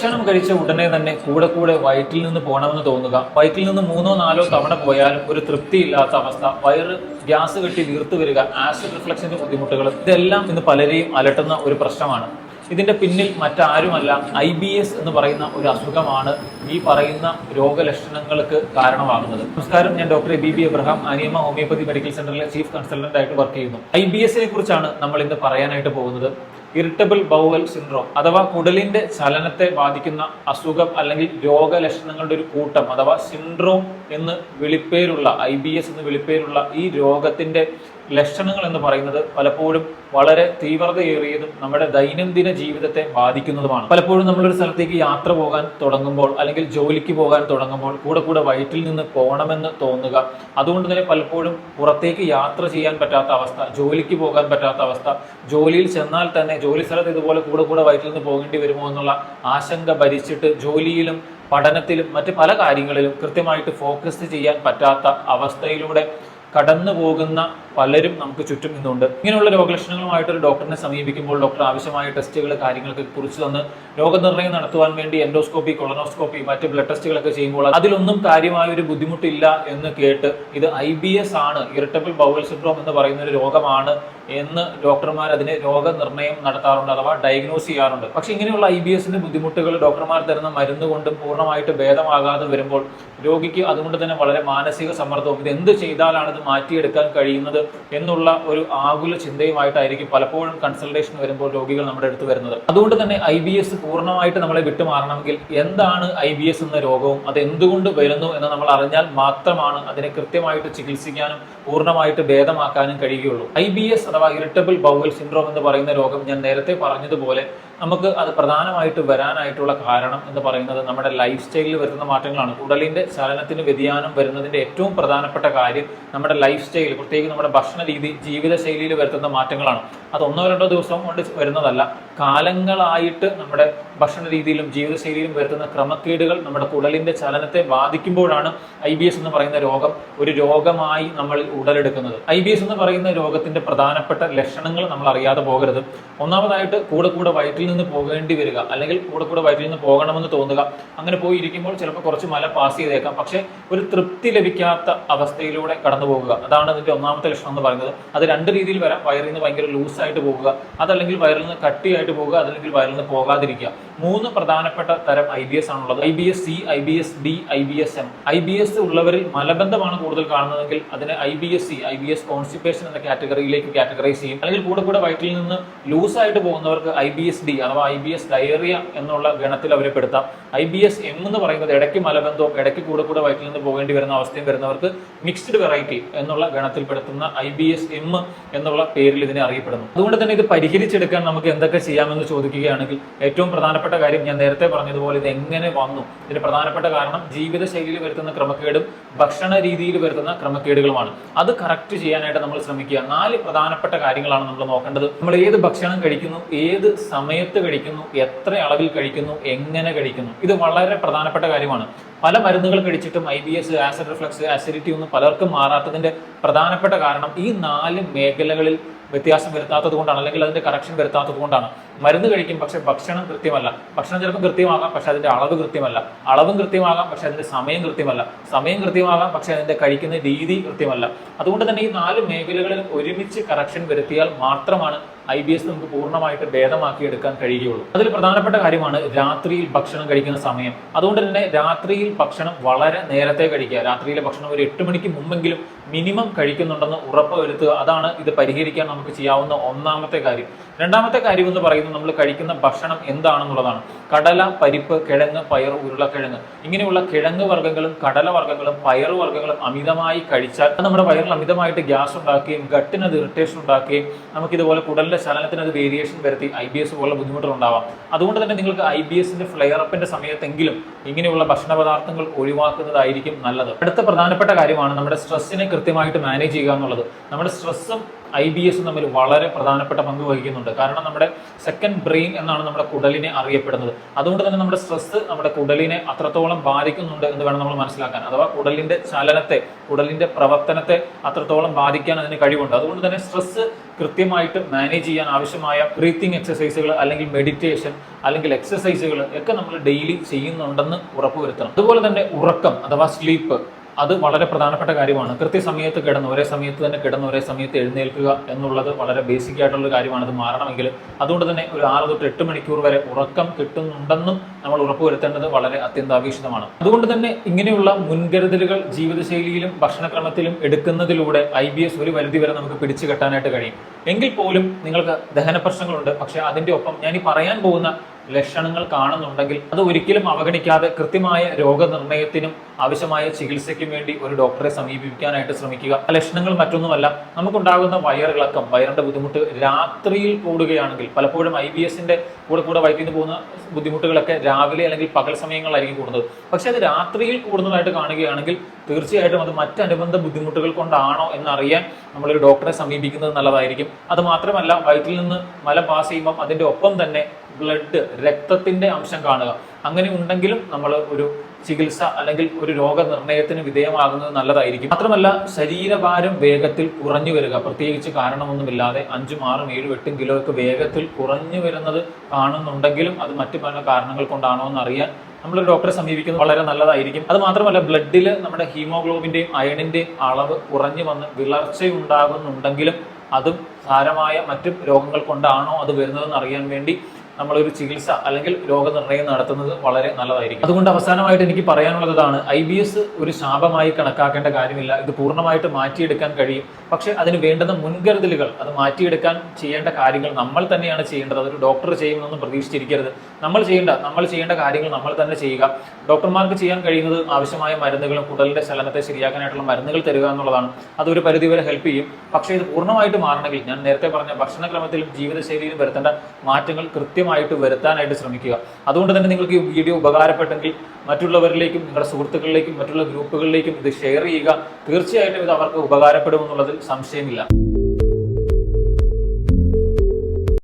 ഭക്ഷണം കഴിച്ച ഉടനെ തന്നെ കൂടെ വയറ്റിൽ നിന്ന് പോകണമെന്ന് തോന്നുക, വയറ്റിൽ നിന്ന് 3-4 തവണ പോയാലും ഒരു തൃപ്തിയില്ലാത്ത അവസ്ഥ, വയറ് ഗ്യാസ് കെട്ടി വീർത്തു വരിക, ആസിഡ് റിഫ്ലക്സിന്റെ ബുദ്ധിമുട്ടുകൾ, ഇതെല്ലാം ഇന്ന് പലരെയും അലട്ടുന്ന ഒരു പ്രശ്നമാണ്. ഇതിന്റെ പിന്നിൽ മറ്റാരുമല്ല IBS എന്ന് പറയുന്ന ഒരു അസുഖമാണ് ഈ പറയുന്ന രോഗലക്ഷണങ്ങൾക്ക് കാരണമാകുന്നത്. നമസ്കാരം, ഞാൻ ഡോക്ടർ BB എബ്രഹാം, അനിയമ ഹോമിയോപ്പതി മെഡിക്കൽ സെന്ററിലെ ചീഫ് കൺസൾട്ടന്റ് ആയിട്ട് വർക്ക് ചെയ്യുന്നു. IBSനെ കുറിച്ചാണ് നമ്മൾ ഇന്ന് പറയാനായിട്ട് പോകുന്നത്. ഇറിറ്റബിൾ ബൗവൽ സിൻഡ്രോം അഥവാ കുടലിന്റെ ചലനത്തെ ബാധിക്കുന്ന അസുഖം അല്ലെങ്കിൽ രോഗലക്ഷണങ്ങളുടെ ഒരു കൂട്ടം അഥവാ സിൻഡ്രോം എന്ന് വിളിപ്പേരുള്ള IBS എന്ന് വിളിപ്പേരുള്ള ഈ രോഗത്തിന്റെ ലക്ഷണങ്ങൾ എന്ന് പറയുന്നത് പലപ്പോഴും വളരെ തീവ്രതയേറിയതും നമ്മുടെ ദൈനംദിന ജീവിതത്തെ ബാധിക്കുന്നതുമാണ്. പലപ്പോഴും നമ്മളൊരു സ്ഥലത്തേക്ക് യാത്ര പോകാൻ തുടങ്ങുമ്പോൾ അല്ലെങ്കിൽ ജോലിക്ക് പോകാൻ തുടങ്ങുമ്പോൾ കൂടെ വയറ്റിൽ നിന്ന് പോകണമെന്ന് തോന്നുക, അതുകൊണ്ട് തന്നെ പലപ്പോഴും പുറത്തേക്ക് യാത്ര ചെയ്യാൻ പറ്റാത്ത അവസ്ഥ, ജോലിക്ക് പോകാൻ പറ്റാത്ത അവസ്ഥ, ജോലിയിൽ ചെന്നാൽ തന്നെ ജോലി സ്ഥലത്ത് ഇതുപോലെ കൂടെ വയറ്റിൽ നിന്ന് പോകേണ്ടി വരുമോ എന്നുള്ള ആശങ്ക ഭരിച്ചിട്ട് ജോലിയിലും പഠനത്തിലും മറ്റ് പല കാര്യങ്ങളിലും കൃത്യമായിട്ട് ഫോക്കസ് ചെയ്യാൻ പറ്റാത്ത അവസ്ഥയിലൂടെ കടന്നു പോകുന്ന പലരും നമുക്ക് ചുറ്റും ഇന്നുണ്ട്. ഇങ്ങനെയുള്ള രോഗലക്ഷണങ്ങളുമായിട്ട് ഒരു ഡോക്ടറിനെ സമീപിക്കുമ്പോൾ ഡോക്ടർ ആവശ്യമായ ടെസ്റ്റുകൾ കാര്യങ്ങളൊക്കെ കുറിച്ച് തന്ന് രോഗനിർണയം നടത്തുവാൻ വേണ്ടി എൻഡോസ്കോപ്പി, കൊളനോസ്കോപ്പി, മറ്റ് ബ്ലഡ് ടെസ്റ്റുകളൊക്കെ ചെയ്യുമ്പോൾ അതിലൊന്നും കാര്യമായ ഒരു ബുദ്ധിമുട്ടില്ല എന്ന് കേട്ട് ഇത് IBS ആണ്, ഇറിറ്റബിൾ ബൗവൽ സിൻഡ്രോം എന്ന് പറയുന്ന ഒരു രോഗമാണ് എന്ന് ഡോക്ടർമാർ അതിനെ രോഗനിർണയം നടത്താറുണ്ട് അഥവാ ഡയഗ്നോസ് ചെയ്യാറുണ്ട്. പക്ഷെ ഇങ്ങനെയുള്ള IBSന്റെ ബുദ്ധിമുട്ടുകൾ ഡോക്ടർമാർ തരുന്ന മരുന്ന് കൊണ്ടും പൂർണ്ണമായിട്ട് ഭേദമാകാതെ വരുമ്പോൾ രോഗിക്ക് അതുകൊണ്ട് തന്നെ വളരെ മാനസിക സമ്മർദ്ദവും ഇത് എന്ത് ചെയ്താലാണ് ഇത് മാറ്റിയെടുക്കാൻ കഴിയുന്നത് എന്നുള്ള ഒരു ആകുല ചിന്തയുമായിട്ടായിരിക്കും പലപ്പോഴും കൺസൾട്ടേഷൻ വരുമ്പോൾ രോഗികൾ നമ്മുടെ അടുത്ത് വരുന്നത്. അതുകൊണ്ട് തന്നെ IBS പൂർണ്ണമായിട്ട് നമ്മളെ വിട്ടുമാറണമെങ്കിൽ എന്താണ് IBS എന്ന രോഗവും അത് എന്തുകൊണ്ട് വരുന്നു എന്ന് നമ്മൾ അറിഞ്ഞാൽ മാത്രമാണ് അതിനെ കൃത്യമായിട്ട് ചികിത്സിക്കാനും പൂർണ്ണമായിട്ട് ഭേദമാക്കാനും കഴിയുകയുള്ളൂ. IBS അഥവാ ഇറിറ്റബിൾ ബൗവൽ സിൻഡ്രോം എന്ന് പറയുന്ന രോഗം ഞാൻ നേരത്തെ പറഞ്ഞതുപോലെ നമുക്ക് അത് പ്രധാനമായിട്ട് വരാനായിട്ടുള്ള കാരണം എന്ന് പറയുന്നത് നമ്മുടെ ലൈഫ് സ്റ്റൈലിൽ വരുന്ന മാറ്റങ്ങളാണ്. കുടലിന്റെ ചലനത്തിന് വ്യതിയാനം വരുന്നതിന്റെ ഏറ്റവും പ്രധാനപ്പെട്ട കാര്യം നമ്മുടെ ലൈഫ് സ്റ്റൈൽ, പ്രത്യേകിച്ച് നമ്മുടെ ഭക്ഷണ രീതി, ജീവിതശൈലിയിൽ വരുത്തുന്ന മാറ്റങ്ങളാണ്. അത് 1-2 ദിവസം കൊണ്ട് വരുന്നതല്ല, കാലങ്ങളായിട്ട് നമ്മുടെ ഭക്ഷണ രീതിയിലും ജീവിതശൈലിയിലും വരുത്തുന്ന ക്രമക്കേടുകൾ നമ്മുടെ കുടലിന്റെ ചലനത്തെ ബാധിക്കുമ്പോഴാണ് IBS എന്ന് പറയുന്ന രോഗം ഒരു രോഗമായി നമ്മൾ ഉടലെടുക്കുന്നത്. IBS എന്ന് പറയുന്ന രോഗത്തിന്റെ പ്രധാനപ്പെട്ട ലക്ഷണങ്ങൾ നമ്മൾ അറിയാതെ പോകരുത്. ഒന്നാമതായിട്ട് കൂടെ വയറ്റിൽ നിന്ന് പോകേണ്ടി വരിക, അല്ലെങ്കിൽ കൂടെ വയറ്റിൽ നിന്ന് പോകണമെന്ന് തോന്നുക. അങ്ങനെ പോയി ഇരിക്കുമ്പോൾ ചിലപ്പോൾ കുറച്ച് മല പാസ് ചെയ്തേക്കാം, പക്ഷെ ഒരു തൃപ്തി ലഭിക്കാത്ത അവസ്ഥയിലൂടെ കടന്നു പോകുക, അതാണ് അതിന്റെ ഒന്നാമത്തെ ലക്ഷണം എന്ന് പറയുന്നത്. അത് 2 രീതിയിൽ വരാം. വയറിൽ നിന്ന് ഭയങ്കര ലൂസായിട്ട് പോകുക, അതല്ലെങ്കിൽ വയറിൽ നിന്ന് കട്ടിയായിട്ട് പോകുക, അതല്ലെങ്കിൽ വയറിൽ നിന്ന് പോകാതിരിക്കുക. 3 പ്രധാനപ്പെട്ട തരം IBS ആണുള്ളത്. IBS-C, IBS-D, IBS-M. IBS ഉള്ളവരിൽ മലബന്ധമാണ് കൂടുതൽ കാണുന്നതെങ്കിൽ അതിനെ IBS-C, IBS കോൺസ്റ്റിപ്പേഷൻ എന്ന കാറ്റഗറിയിലേക്ക് കാറ്റഗറൈസ് ചെയ്യും. അല്ലെങ്കിൽ കൂടെ വയറ്റിൽ നിന്ന് ലൂസായിട്ട് പോകുന്നവർക്ക് IBS-D അഥവാ IBS ഡയറിയ എന്നുള്ള ഗണത്തിൽ അവരെ പെടുത്താം. IBS-M എന്ന് പറയുന്നത് ഇടയ്ക്ക് മലബന്ധവും ഇടയ്ക്ക് കൂടെ വയറ്റിൽ നിന്ന് പോകേണ്ടി വരുന്ന അവസ്ഥയും വരുന്നവർക്ക് മിക്സ്ഡ് വെറൈറ്റി എന്നുള്ള ഗണത്തിൽപ്പെടുത്തുന്ന IBS-M എന്നുള്ള പേരിൽ ഇതിനെ അറിയപ്പെടുന്നു. അതുകൊണ്ട് തന്നെ ഇത് പരിഹരിച്ചെടുക്കാൻ നമുക്ക് എന്തൊക്കെ ചെയ്യാമെന്ന് ചോദിക്കുകയാണെങ്കിൽ ഏറ്റവും പ്രധാനപ്പെട്ട കാര്യം ഞാൻ നേരത്തെ പറഞ്ഞതുപോലെ ഇത് എങ്ങനെ വന്നു, ഇതിന് പ്രധാനപ്പെട്ട കാരണം ജീവിതശൈലിയിൽ വരുത്തുന്ന ക്രമക്കേടും ഭക്ഷണ രീതിയിൽ വരുത്തുന്ന ക്രമക്കേടുകളുമാണ്. അത് കറക്റ്റ് ചെയ്യാനായിട്ട് നമ്മൾ ശ്രമിക്കുക. 4 പ്രധാനപ്പെട്ട കാര്യങ്ങളാണ് നമ്മൾ നോക്കേണ്ടത്. നമ്മൾ ഏത് ഭക്ഷണം കഴിക്കുന്നു, ഏത് സമയത്ത് കഴിക്കുന്നു, എത്ര അളവിൽ കഴിക്കുന്നു, എങ്ങനെ കഴിക്കുന്നു, ഇത് വളരെ പ്രധാനപ്പെട്ട കാര്യമാണ്. പല മരുന്നുകൾ കഴിച്ചിട്ടും IBS, ആസിഡ് റിഫ്ലക്സ്, ആസിഡിറ്റി ഒന്നും പലർക്കും മാറാത്തതിന്റെ പ്രധാനപ്പെട്ട കാരണം ഈ 4 മേഖലകളിൽ വ്യത്യാസം വരുത്താത്തത് കൊണ്ടാണ്, അല്ലെങ്കിൽ അതിന്റെ കറക്ഷൻ വരുത്താത്തത് കൊണ്ടാണ്. മരുന്ന് കഴിക്കും, പക്ഷെ ഭക്ഷണം കൃത്യമല്ല. ഭക്ഷണം ചിലപ്പോൾ കൃത്യമാകാം, പക്ഷെ അതിന്റെ അളവ് കൃത്യമല്ല. അളവും കൃത്യമാകാം, പക്ഷെ അതിന്റെ സമയം കൃത്യമല്ല. സമയം കൃത്യമാകാം, പക്ഷെ അതിന്റെ കഴിക്കുന്ന രീതി കൃത്യമല്ല. അതുകൊണ്ട് തന്നെ ഈ 4 മേഖലകളിലും ഒരുമിച്ച് കറക്ഷൻ വരുത്തിയാൽ മാത്രമാണ് IBS നമുക്ക് പൂർണ്ണമായിട്ട് ഭേദമാക്കി എടുക്കാൻ കഴിയുകയുള്ളൂ. അതിൽ പ്രധാനപ്പെട്ട കാര്യമാണ് രാത്രിയിൽ ഭക്ഷണം കഴിക്കുന്ന സമയം. അതുകൊണ്ട് തന്നെ രാത്രിയിൽ ഭക്ഷണം വളരെ നേരത്തെ കഴിക്കുക. രാത്രിയിലെ ഭക്ഷണം ഒരു 8 മണിക്ക് മുമ്പെങ്കിലും മിനിമം കഴിക്കുന്നുണ്ടെന്ന് ഉറപ്പ് വരുത്തുക. അതാണ് ഇത് പരിഹരിക്കാൻ നമുക്ക് ചെയ്യാവുന്ന ഒന്നാമത്തെ കാര്യം. രണ്ടാമത്തെ കാര്യം എന്ന് പറയുന്നത് നമ്മൾ കഴിക്കുന്ന ഭക്ഷണം എന്താണെന്നുള്ളതാണ്. കടല, പരിപ്പ്, കിഴങ്ങ്, പയർ, ഉരുളക്കിഴങ്ങ്, ഇങ്ങനെയുള്ള കിഴങ്ങ് വർഗ്ഗങ്ങളും കടല വർഗ്ഗങ്ങളും പയർ വർഗ്ഗങ്ങളും അമിതമായി കഴിച്ചാൽ നമ്മുടെ വയറിൽ അമിതമായിട്ട് ഗ്യാസ് ഉണ്ടാക്കുകയും ഗട്ടിന് അത് ഇറിറ്റേഷൻ ഉണ്ടാക്കുകയും നമുക്കിതുപോലെ കുടലിന്റെ ചലനത്തിന് അത് വേരിയേഷൻ വരുത്തി IBS പോലുള്ള ബുദ്ധിമുട്ടുകൾ ഉണ്ടാവാം. അതുകൊണ്ട് തന്നെ നിങ്ങൾക്ക് IBSന്റെ ഫ്ലെയർ അപ്പിന്റെ സമയത്തെങ്കിലും ഇങ്ങനെയുള്ള ഭക്ഷണ പദാർത്ഥങ്ങൾ ഒഴിവാക്കുന്നതായിരിക്കും നല്ലത്. അടുത്ത പ്രധാനപ്പെട്ട കാര്യമാണ് നമ്മുടെ സ്ട്രെസ്സിനെ കൃത്യമായിട്ട് മാനേജ് ചെയ്യുക എന്നുള്ളത്. നമ്മുടെ സ്ട്രെസ്സും IBS തമ്മിൽ വളരെ പ്രധാനപ്പെട്ട പങ്ക് വഹിക്കുന്നുണ്ട്. കാരണം നമ്മുടെ സെക്കൻഡ് ബ്രെയിൻ എന്നാണ് നമ്മുടെ കുടലിനെ അറിയപ്പെടുന്നത്. അതുകൊണ്ട് തന്നെ നമ്മുടെ സ്ട്രെസ് നമ്മുടെ കുടലിനെ അത്രത്തോളം ബാധിക്കുന്നുണ്ട് എന്ന് വേണം നമ്മൾ മനസ്സിലാക്കാൻ. അഥവാ കുടലിന്റെ ചലനത്തെ, കുടലിന്റെ പ്രവർത്തനത്തെ അത്രത്തോളം ബാധിക്കാൻ അതിന് കഴിവുണ്ട്. അതുകൊണ്ട് തന്നെ സ്ട്രെസ് കൃത്യമായിട്ട് മാനേജ് ചെയ്യാൻ ആവശ്യമായ ബ്രീത്തിങ് എക്സസൈസുകൾ അല്ലെങ്കിൽ മെഡിറ്റേഷൻ അല്ലെങ്കിൽ എക്സസൈസുകൾ ഒക്കെ നമ്മൾ ഡെയിലി ചെയ്യുന്നുണ്ടെന്ന് ഉറപ്പുവരുത്തണം. അതുപോലെ തന്നെ ഉറക്കം അഥവാ സ്ലീപ്പ്, അത് വളരെ പ്രധാനപ്പെട്ട കാര്യമാണ്. കൃത്യസമയത്ത് കിടന്ന് ഒരേ സമയത്ത് തന്നെ കിടന്ന് ഒരേ സമയത്ത് എഴുന്നേൽക്കുക എന്നുള്ളത് വളരെ ബേസിക് ആയിട്ടുള്ള കാര്യമാണ്. അത് മാറണമെങ്കിൽ അതുകൊണ്ട് തന്നെ ഒരു 6 തൊട്ട് 8 മണിക്കൂർ വരെ ഉറക്കം കിട്ടുന്നുണ്ടെന്നും നമ്മൾ ഉറപ്പുവരുത്തേണ്ടത് വളരെ അത്യന്താപേക്ഷിതമാണ്. അതുകൊണ്ട് തന്നെ ഇങ്ങനെയുള്ള മുൻകരുതലുകൾ ജീവിതശൈലിയിലും ഭക്ഷണക്രമത്തിലും എടുക്കുന്നതിലൂടെ IBS ഒരു പരിധി വരെ നമുക്ക് പിടിച്ചു കെട്ടാനായിട്ട് കഴിയും. എങ്കിൽ പോലും നിങ്ങൾക്ക് ദഹന പ്രശ്നങ്ങളുണ്ട്, പക്ഷെ അതിന്റെ ഒപ്പം ഞാൻ ഈ പറയാൻ പോകുന്ന ലക്ഷണങ്ങൾ കാണുന്നുണ്ടെങ്കിൽ അത് ഒരിക്കലും അവഗണിക്കാതെ കൃത്യമായ രോഗനിർണയത്തിനും ആവശ്യമായ ചികിത്സയ്ക്കും വേണ്ടി ഒരു ഡോക്ടറെ സമീപിക്കാനായിട്ട് ശ്രമിക്കുക. ലക്ഷണങ്ങൾ മറ്റൊന്നുമല്ല, നമുക്കുണ്ടാകുന്ന വയറിളക്കം, വയറിന്റെ ബുദ്ധിമുട്ട് രാത്രിയിൽ കൂടുകയാണെങ്കിൽ, പലപ്പോഴും IBSന്റെ കൂടെ വയറ്റിൽ നിന്ന് പോകുന്ന ബുദ്ധിമുട്ടുകളൊക്കെ രാവിലെ അല്ലെങ്കിൽ പകൽ സമയങ്ങളിലായിരിക്കും കൂടുന്നത്. പക്ഷെ അത് രാത്രിയിൽ കൂടുന്നതായിട്ട് കാണുകയാണെങ്കിൽ തീർച്ചയായിട്ടും അത് മറ്റനുബന്ധ ബുദ്ധിമുട്ടുകൾ കൊണ്ടാണോ എന്നറിയാൻ നമ്മളൊരു ഡോക്ടറെ സമീപിക്കുന്നത് നല്ലതായിരിക്കും. അത് മാത്രമല്ല, വയറ്റിൽ നിന്ന് മലം പാസ് ചെയ്യുമ്പോൾ അതിന്റെ ഒപ്പം തന്നെ ബ്ലഡ്, രക്തത്തിന്റെ അംശം കാണുക, അങ്ങനെ ഉണ്ടെങ്കിലും നമ്മൾ ഒരു ചികിത്സ അല്ലെങ്കിൽ ഒരു രോഗനിർണയത്തിന് വിധേയമാകുന്നത് നല്ലതായിരിക്കും. മാത്രമല്ല, ശരീരഭാരം വേഗത്തിൽ കുറഞ്ഞു വരിക, പ്രത്യേകിച്ച് കാരണമൊന്നുമില്ലാതെ 5, 6, 7, 8 കിലോ ഒക്കെ വേഗത്തിൽ കുറഞ്ഞു വരുന്നത് കാണുന്നുണ്ടെങ്കിലും അത് മറ്റു പല കാരണങ്ങൾ കൊണ്ടാണോ എന്ന് അറിയാൻ നമ്മളൊരു ഡോക്ടറെ സമീപിക്കുന്നത് വളരെ നല്ലതായിരിക്കും. അത് മാത്രമല്ല, ബ്ലഡിൽ നമ്മുടെ ഹീമോഗ്ലോബിന്റെയും അയണിന്റെയും അളവ് കുറഞ്ഞു വന്ന് വിളർച്ചയുണ്ടാകുന്നുണ്ടെങ്കിലും അതും സാരമായ മറ്റു രോഗങ്ങൾ കൊണ്ടാണോ അത് വരുന്നതെന്ന് അറിയാൻ വേണ്ടി നമ്മളൊരു ചികിത്സ അല്ലെങ്കിൽ രോഗനിർണയം നടത്തുന്നത് വളരെ നല്ലതായിരിക്കും. അതുകൊണ്ട് അവസാനമായിട്ട് എനിക്ക് പറയാനുള്ളതാണ്, IBS ഒരു ശാപമായി കണക്കാക്കേണ്ട കാര്യമില്ല. ഇത് പൂർണ്ണമായിട്ട് മാറ്റിയെടുക്കാൻ കഴിയും. പക്ഷെ അതിന് വേണ്ടുന്ന മുൻകരുതലുകൾ, അത് മാറ്റിയെടുക്കാൻ ചെയ്യേണ്ട കാര്യങ്ങൾ നമ്മൾ തന്നെയാണ് ചെയ്യേണ്ടത്. അതൊരു ഡോക്ടർ ചെയ്യുമെന്നൊന്നും പ്രതീക്ഷിച്ചിരിക്കരുത്. നമ്മൾ ചെയ്യേണ്ട കാര്യങ്ങൾ നമ്മൾ തന്നെ ചെയ്യുക. ഡോക്ടർമാർക്ക് ചെയ്യാൻ കഴിയുന്നത് ആവശ്യമായ മരുന്നുകളും കുടലിന്റെ ചലനത്തെ ശരിയാക്കാനായിട്ടുള്ള മരുന്നുകൾ തരിക എന്നുള്ളതാണ്. അതൊരു പരിധിവരെ ഹെൽപ്പ് ചെയ്യും. പക്ഷേ ഇത് പൂർണ്ണമായിട്ട് മാറണമെങ്കിൽ ഞാൻ നേരത്തെ പറഞ്ഞ ഭക്ഷണക്രമത്തിലും ജീവിതശൈലിയിലും വരുത്തേണ്ട മാറ്റങ്ങൾ കൃത്യമായിട്ട് വരുത്താനായിട്ട് ശ്രമിക്കുക. അതുകൊണ്ട് തന്നെ നിങ്ങൾക്ക് ഈ വീഡിയോ ഉപകാരപ്പെട്ടെങ്കിൽ മറ്റുള്ളവരിലേക്കും, നിങ്ങളുടെ സുഹൃത്തുക്കളിലേക്കും, മറ്റുള്ള ഗ്രൂപ്പുകളിലേക്കും ഇത് ഷെയർ ചെയ്യുക. തീർച്ചയായിട്ടും ഇത് അവർക്ക് ഉപകാരപ്പെടുമെന്നുള്ളതിൽ സംശയമില്ല.